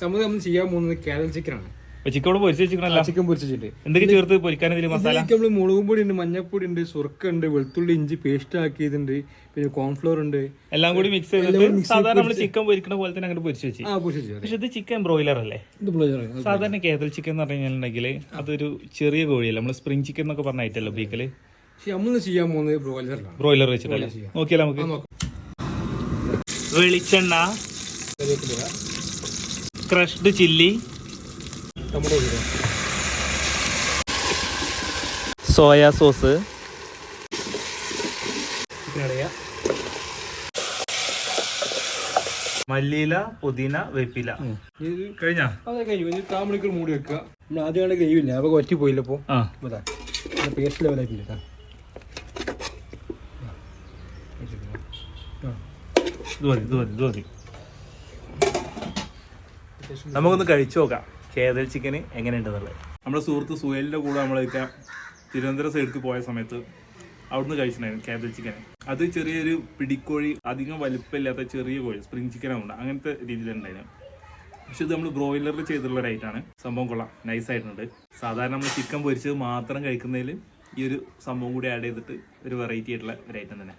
സംഭവം നമ്മൾ ചെയ്യാൻ പോകുന്നത് കേരള ചിക്കനാണ്. ചിക്കൻ പൊരിച്ച് വെച്ചിട്ടുണ്ടല്ലോ. ചിക്കൻ പൊരിച്ചിട്ട് എന്തൊക്കെ ചേർത്ത് പൊരിക്കാൻ ഇതിൽ മസാല? നമ്മള് മുളകും പൊടി ഉണ്ട്, മഞ്ഞപ്പൊടി ഉണ്ട്, സുർക്ക ഉണ്ട്, വെളുത്തുള്ളി ഇഞ്ചി പേസ്റ്റ് ആക്കിയതുണ്ട്, പിന്നെ കോൺഫ്ലോർ ഉണ്ട്. എല്ലാം കൂടി മിക്സ് ചെയ്തിട്ട് സാധാരണ നമ്മൾ ചിക്കൻ പൊരിക്കുന്ന പോലെ തന്നെ അങ്ങനെ പൊരിച്ചു വെച്ചു. പക്ഷെ ഇത് ചിക്കൻ ബ്രോയിലർ അല്ലേ? സാധാരണ കേരള ചിക്കൻ എന്ന് പറഞ്ഞു കഴിഞ്ഞിട്ടുണ്ടെങ്കിൽ അതൊരു ചെറിയ കോഴിയല്ല, നമ്മള് സ്പ്രിംഗ് ചിക്കൻ എന്നൊക്കെ പറഞ്ഞിട്ടല്ലോ ബീക്കല്. നമ്മൾ ചെയ്യാൻ പോകുന്നത് ബ്രോയിലർ വെച്ചിട്ടല്ലേ? നോക്കിയാലോ നമുക്ക്. വെളിച്ചെണ്ണ, ക്രഷ്ഡ് ചില്ലി, സോയാ സോസ്, മല്ലിയില, പുതിന, വേപ്പില. കഴിഞ്ഞാ? അതെ കഴിഞ്ഞു. 1 മണിക്കൂർ മൂടി വെക്കുക. പിന്നെ ആദ്യമാണ് കഴിയില്ല, അപ്പൊ ഒറ്റ പോയില്ലപ്പോ പേസ്റ്റ് ലെവലാക്കില്ല. നമുക്കൊന്ന് കഴിച്ചു നോക്കാം കേരള ചിക്കന് എങ്ങനെയുണ്ടെന്നുള്ളത്. നമ്മുടെ സുഹൃത്ത് സുഹേലിന്റെ കൂടെ നമ്മളൊക്കെ തിരുവനന്തപുരം സൈഡിലേക്ക് പോയ സമയത്ത് അവിടുന്ന് കഴിച്ചിട്ടുണ്ടായിരുന്നു കേരള ചിക്കൻ. അത് ചെറിയൊരു പിടിക്കോഴി, അധികം വലുപ്പമില്ലാത്ത ചെറിയ കോഴി, സ്പ്രിംഗ് ചിക്കനാണ്, അങ്ങനത്തെ രീതിയിലുണ്ടായിരുന്നു. പക്ഷെ ഇത് നമ്മൾ ബ്രോയിലറിൽ ചെയ്തിട്ടുള്ള ഒരു ഐറ്റാണ്. സംഭവം കൊള്ളാം, നൈസായിട്ടുണ്ട്. സാധാരണ നമ്മൾ ചിക്കൻ പൊരിച്ചത് മാത്രം കഴിക്കുന്നതിൽ ഈ ഒരു സംഭവം കൂടി ആഡ് ചെയ്തിട്ട് ഒരു വെറൈറ്റി ആയിട്ടുള്ള ഒരു ഐറ്റം തന്നെ.